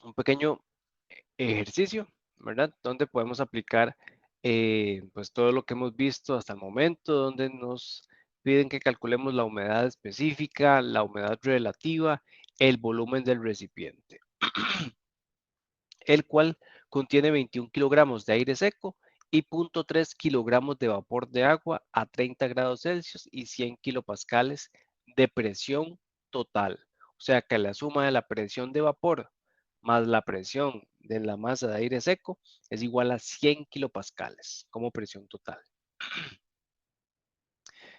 un pequeño ejercicio, ¿verdad? Donde podemos aplicar pues todo lo que hemos visto hasta el momento, donde nos piden que calculemos la humedad específica, la humedad relativa, el volumen del recipiente, el cual contiene 21 kilogramos de aire seco y 0.3 kilogramos de vapor de agua a 30 grados Celsius y 100 kilopascales de presión total. O sea que la suma de la presión de vapor más la presión de la masa de aire seco es igual a 100 kilopascales como presión total.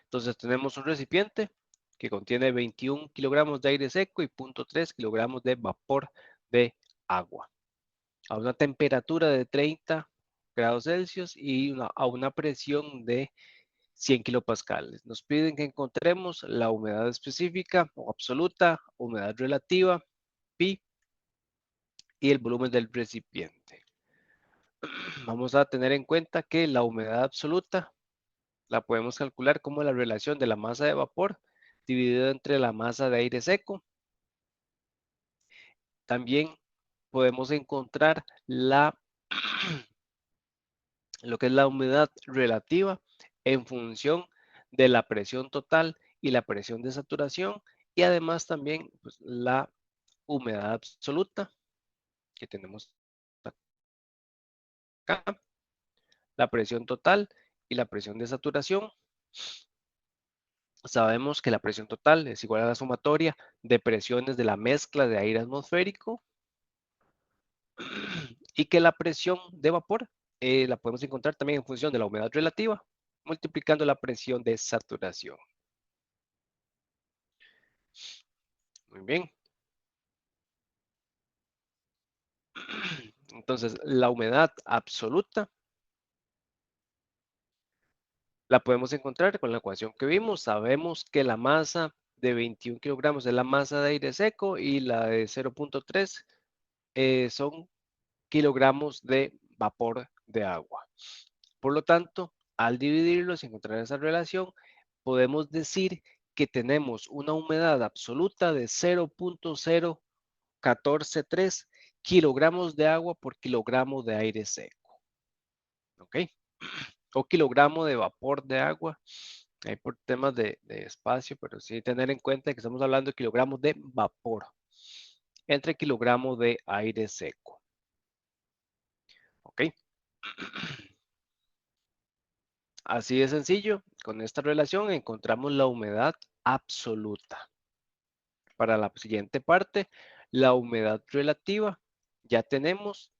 Entonces tenemos un recipiente que contiene 21 kilogramos de aire seco y 0.3 kilogramos de vapor de agua a una temperatura de 30 grados Celsius y a una presión de 100 kilopascales. Nos piden que encontremos la humedad específica o absoluta, humedad relativa, pi, y el volumen del recipiente. Vamos a tener en cuenta que la humedad absoluta la podemos calcular como la relación de la masa de vapor dividida entre la masa de aire seco. También podemos encontrar lo que es la humedad relativa en función de la presión total y la presión de saturación, y además también pues, la humedad absoluta que tenemos acá, la presión total y la presión de saturación. Sabemos que la presión total es igual a la sumatoria de presiones de la mezcla de aire atmosférico y que la presión de vapor la podemos encontrar también en función de la humedad relativa multiplicando la presión de saturación. Muy bien. Entonces, la humedad absoluta la podemos encontrar con la ecuación que vimos. Sabemos que la masa de 21 kilogramos es la masa de aire seco y la de 0.3 son kilogramos de vapor de agua. Por lo tanto, al dividirlos y encontrar esa relación, podemos decir que tenemos una humedad absoluta de 0.0143 kilogramos de agua por kilogramo de aire seco. ¿Ok? O kilogramo de vapor de agua. Hay por temas de espacio, pero sí tener en cuenta que estamos hablando de kilogramos de vapor entre kilogramo de aire seco. ¿Ok? Así de sencillo, con esta relación encontramos la humedad absoluta. Para la siguiente parte, la humedad relativa, ya tenemos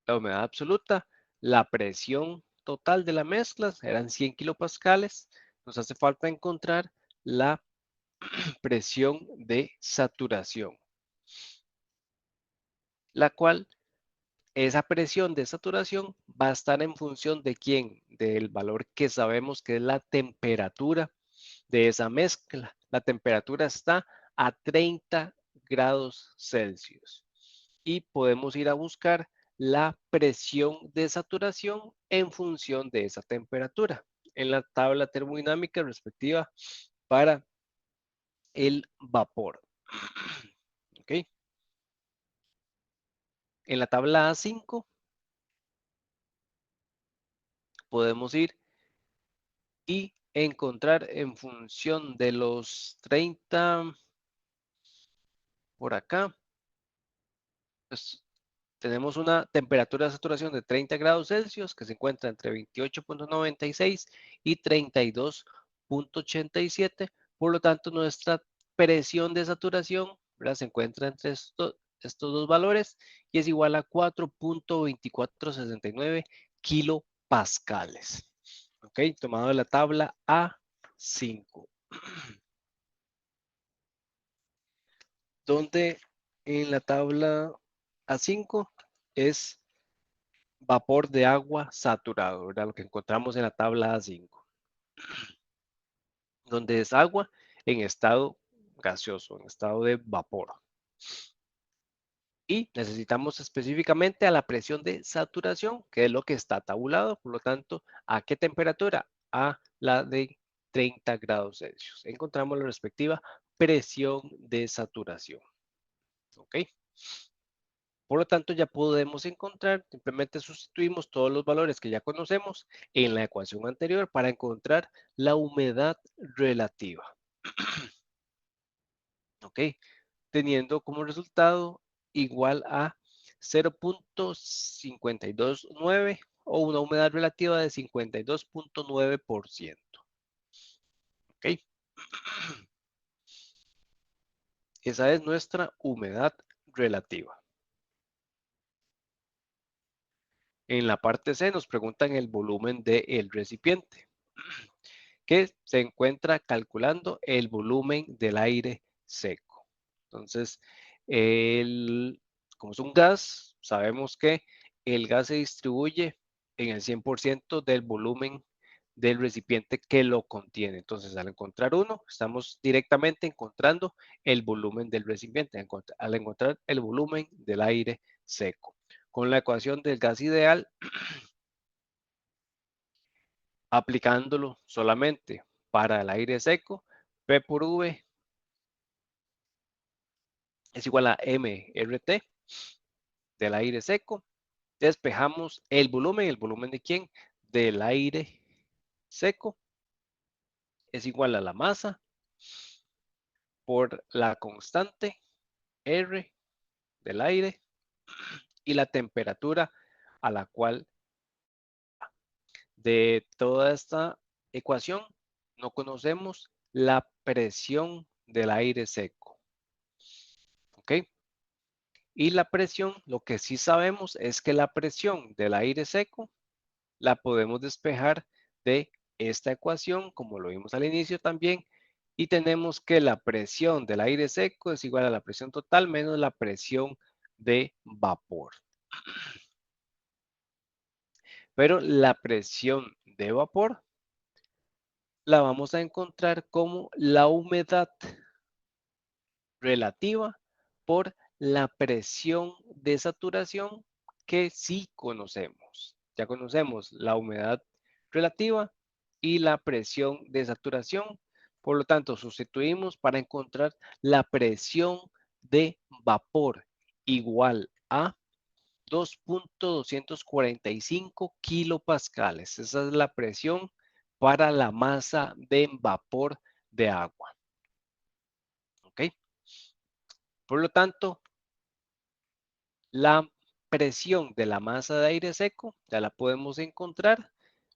la humedad absoluta, la presión total de la mezcla, eran 100 kilopascales. Nos hace falta encontrar la presión de saturación, la cual esa presión de saturación va a estar en función de quién, del valor que sabemos que es la temperatura de esa mezcla. La temperatura está a 30 grados Celsius y podemos ir a buscar la presión de saturación en función de esa temperatura en la tabla termodinámica respectiva para el vapor. ¿Ok? En la tabla A5 podemos ir y encontrar en función de los 30 por acá, pues tenemos una temperatura de saturación de 30 grados Celsius que se encuentra entre 28.96 y 32.87. Por lo tanto, nuestra presión de saturación, ¿verdad?, se encuentra entre estos dos valores y es igual a 4.2469 kilopascales. Ok, tomado de la tabla A5. Donde en la tabla A5 es vapor de agua saturado, ¿verdad? Lo que encontramos en la tabla A5, donde es agua en estado gaseoso, en estado de vapor. Y necesitamos específicamente a la presión de saturación, que es lo que está tabulado, por lo tanto, ¿a qué temperatura? A la de 30 grados Celsius. Encontramos la respectiva presión de saturación. ¿Ok? Por lo tanto, ya podemos encontrar, simplemente sustituimos todos los valores que ya conocemos en la ecuación anterior para encontrar la humedad relativa. ¿Ok? Teniendo como resultado igual a 0.529 o una humedad relativa de 52.9%. ¿Ok? Esa es nuestra humedad relativa. En la parte C nos preguntan el volumen del recipiente, que se encuentra calculando el volumen del aire seco. Entonces, como es un gas, sabemos que el gas se distribuye en el 100% del volumen del recipiente que lo contiene. Entonces, al encontrar uno, estamos directamente encontrando el volumen del recipiente, al encontrar el volumen del aire seco. Con la ecuación del gas ideal, aplicándolo solamente para el aire seco, P por V es igual a MRT del aire seco. Despejamos ¿el volumen de quién? Del aire seco, es igual a la masa por la constante R del aire y la temperatura a la cual de toda esta ecuación no conocemos la presión del aire seco. ¿Ok? Y la presión, lo que sí sabemos es que la presión del aire seco la podemos despejar de esta ecuación, como lo vimos al inicio también, y tenemos que la presión del aire seco es igual a la presión total menos la presión de vapor. Pero la presión de vapor la vamos a encontrar como la humedad relativa por la presión de saturación que sí conocemos. Ya conocemos la humedad relativa y la presión de saturación. Por lo tanto, sustituimos para encontrar la presión de vapor igual a 2.245 kilopascales. Esa es la presión para la masa de vapor de agua. ¿Ok? Por lo tanto, la presión de la masa de aire seco ya la podemos encontrar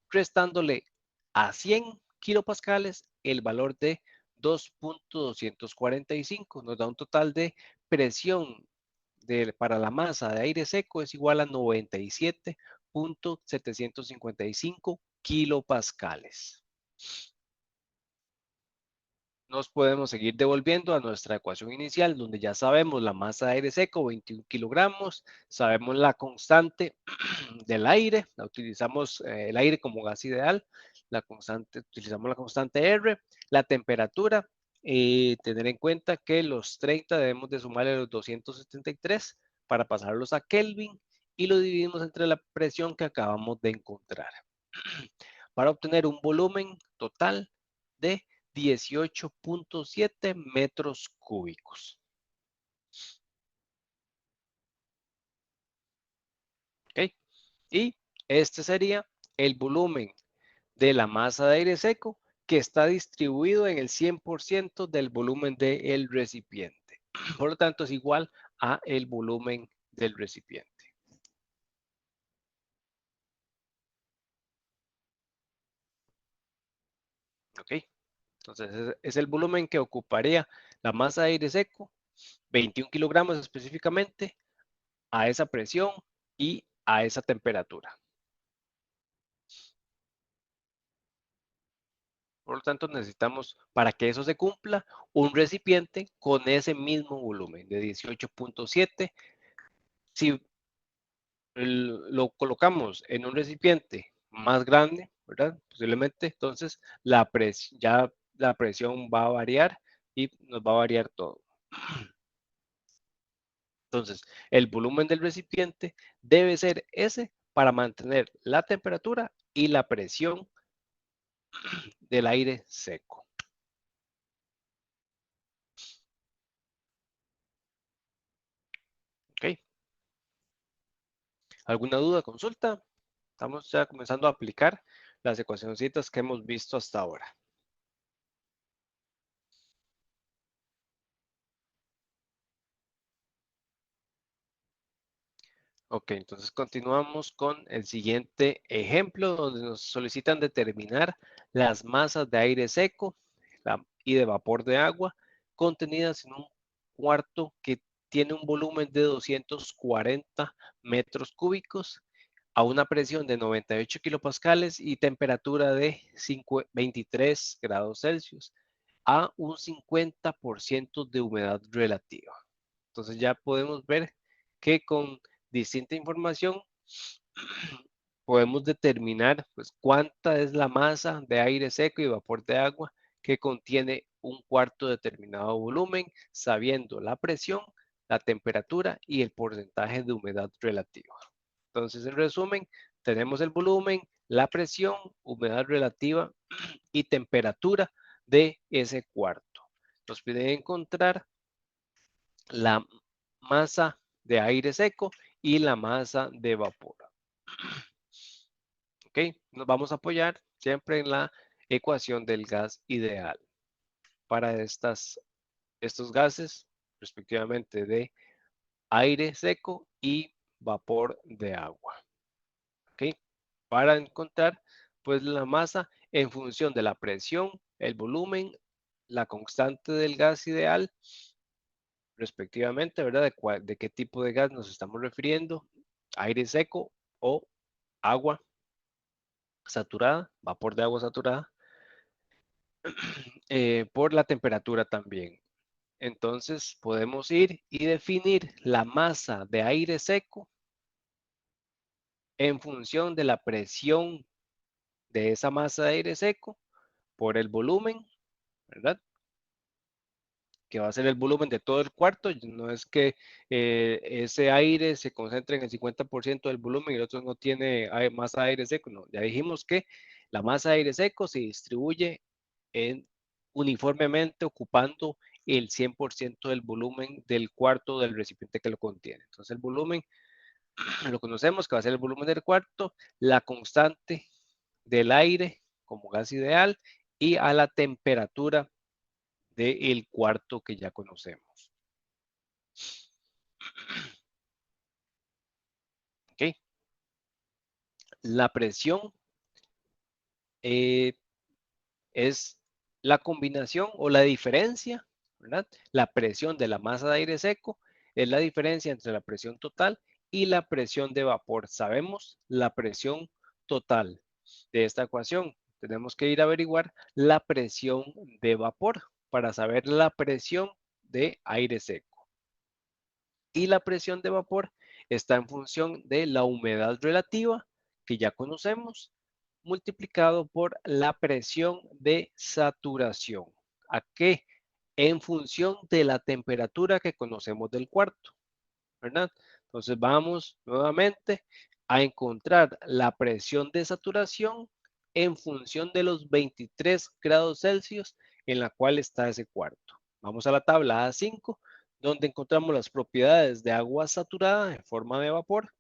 restándole a 100 kilopascales el valor de 2.245. Nos da un total de presión para la masa de aire seco es igual a 97.755 kilopascales. Nos podemos seguir devolviendo a nuestra ecuación inicial, donde ya sabemos la masa de aire seco, 21 kilogramos, sabemos la constante del aire, utilizamos el aire como gas ideal, utilizamos la constante R, la temperatura, tener en cuenta que los 30 debemos de sumarle los 273 para pasarlos a Kelvin y lo dividimos entre la presión que acabamos de encontrar para obtener un volumen total de 18.7 metros cúbicos. ¿Ok? Y este sería el volumen de la masa de aire seco que está distribuido en el 100% del volumen del recipiente. Por lo tanto, es igual a el volumen del recipiente. ¿Ok? Entonces, es el volumen que ocuparía la masa de aire seco, 21 kilogramos específicamente, a esa presión y a esa temperatura. Por lo tanto, necesitamos, para que eso se cumpla, un recipiente con ese mismo volumen de 18.7. Si lo colocamos en un recipiente más grande, ¿verdad? Posiblemente, entonces ya la presión va a variar y nos va a variar todo. Entonces, el volumen del recipiente debe ser ese para mantener la temperatura y la presión del aire seco. ¿Alguna duda, consulta? Estamos ya comenzando a aplicar las ecuacioncitas que hemos visto hasta ahora. Ok, entonces continuamos con el siguiente ejemplo donde nos solicitan determinar las masas de aire seco y de vapor de agua contenidas en un cuarto que tiene un volumen de 240 metros cúbicos a una presión de 98 kilopascales y temperatura de 23 grados Celsius a un 50% de humedad relativa. Entonces ya podemos ver que con distinta información podemos determinar pues, cuánta es la masa de aire seco y vapor de agua que contiene un cuarto determinado volumen, sabiendo la presión, la temperatura y el porcentaje de humedad relativa. Entonces, en resumen, tenemos el volumen, la presión, humedad relativa y temperatura de ese cuarto. Nos piden encontrar la masa de aire seco y la masa de vapor. ¿Ok? Nos vamos a apoyar siempre en la ecuación del gas ideal para estos gases, respectivamente de aire seco y vapor de agua. ¿Ok? Para encontrar pues la masa en función de la presión, el volumen, la constante del gas ideal respectivamente, ¿verdad? De qué tipo de gas nos estamos refiriendo, aire seco o agua saturada, vapor de agua saturada, por la temperatura también. Entonces podemos ir y definir la masa de aire seco en función de la presión de esa masa de aire seco por el volumen, ¿verdad? Que va a ser el volumen de todo el cuarto, no es que ese aire se concentre en el 50% del volumen y el otro no tiene masa de aire seco, no, ya dijimos que la masa de aire seco se distribuye uniformemente ocupando el 100% del volumen del cuarto del recipiente que lo contiene. Entonces el volumen lo conocemos que va a ser el volumen del cuarto, la constante del aire como gas ideal y a la temperatura del cuarto que ya conocemos. ¿Ok? La presión eh, es la combinación o la diferencia, ¿verdad? La presión de la masa de aire seco es la diferencia entre la presión total y la presión de vapor. Sabemos la presión total de esta ecuación. Tenemos que ir a averiguar la presión de vapor para saber la presión de aire seco. Y la presión de vapor está en función de la humedad relativa, que ya conocemos, multiplicado por la presión de saturación. ¿A qué? En función de la temperatura que conocemos del cuarto, ¿verdad? Entonces vamos nuevamente a encontrar la presión de saturación en función de los 23 grados Celsius en la cual está ese cuarto. Vamos a la tabla A5, donde encontramos las propiedades de agua saturada en forma de vapor.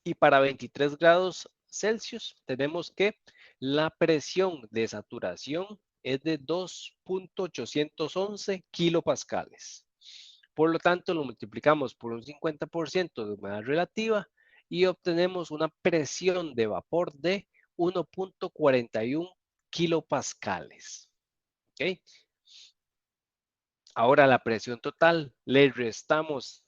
Y para 23 grados Celsius tenemos que la presión de saturación es de 2.811 kilopascales. Por lo tanto, lo multiplicamos por un 50% de humedad relativa y obtenemos una presión de vapor de 1.41 kilopascales. ¿Okay? Ahora la presión total, le restamos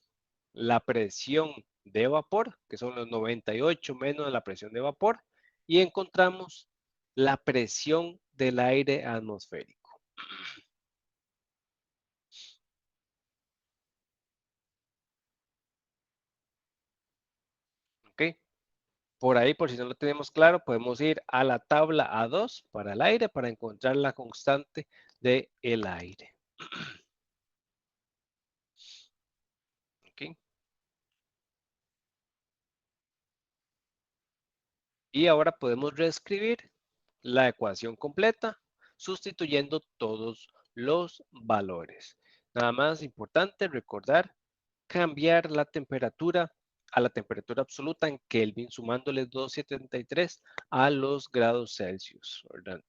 la presión de vapor, que son los 98 menos la presión de vapor, y encontramos la presión del aire atmosférico. ¿Ok? Por ahí, por si no lo tenemos claro, podemos ir a la tabla A2 para el aire para encontrar la constante del aire. ¿Ok? Y ahora podemos reescribir la ecuación completa sustituyendo todos los valores. Nada más importante recordar cambiar la temperatura a la temperatura absoluta en Kelvin, sumándole 273 a los grados Celsius, ¿verdad?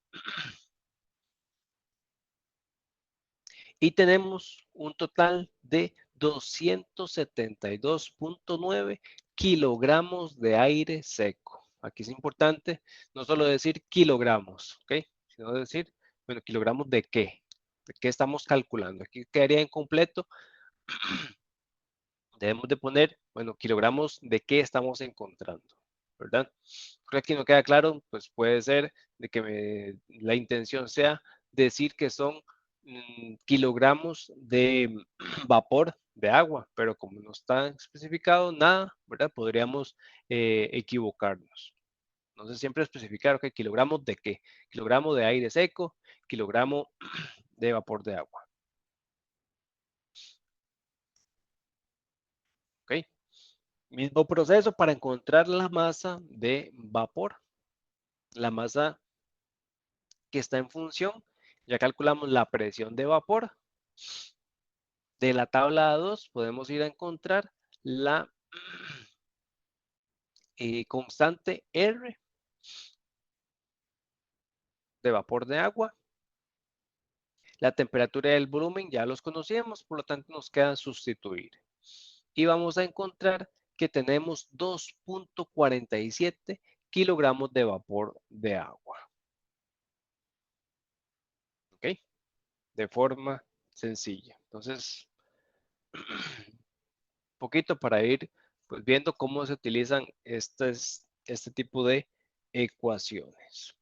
Y tenemos un total de 272.9 kilogramos de aire seco. Aquí es importante no solo decir kilogramos, ¿ok? Sino decir, bueno, kilogramos de qué, de qué estamos calculando. Aquí quedaría incompleto. Debemos de poner, bueno, kilogramos de qué estamos encontrando, ¿verdad? Creo que aquí no queda claro, pues puede ser de que la intención sea decir que son kilogramos de vapor de agua, pero como no está especificado nada, ¿verdad? Podríamos equivocarnos. Entonces siempre especificar, ok, kilogramos de qué, kilogramo de aire seco, kilogramo de vapor de agua, ok. Mismo proceso para encontrar la masa de vapor. La masa que está en función, ya calculamos la presión de vapor. De la tabla 2 podemos ir a encontrar la constante R de vapor de agua. La temperatura y el volumen ya los conocíamos, por lo tanto nos queda sustituir. Y vamos a encontrar que tenemos 2.47 kilogramos de vapor de agua. ¿Ok? De forma sencilla. Entonces, poquito para ir pues, viendo cómo se utilizan este tipo de ecuaciones.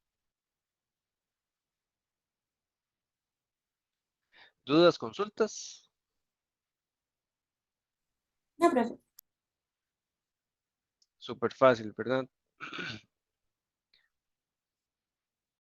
¿Dudas, consultas? No, profe. Súper fácil, ¿verdad?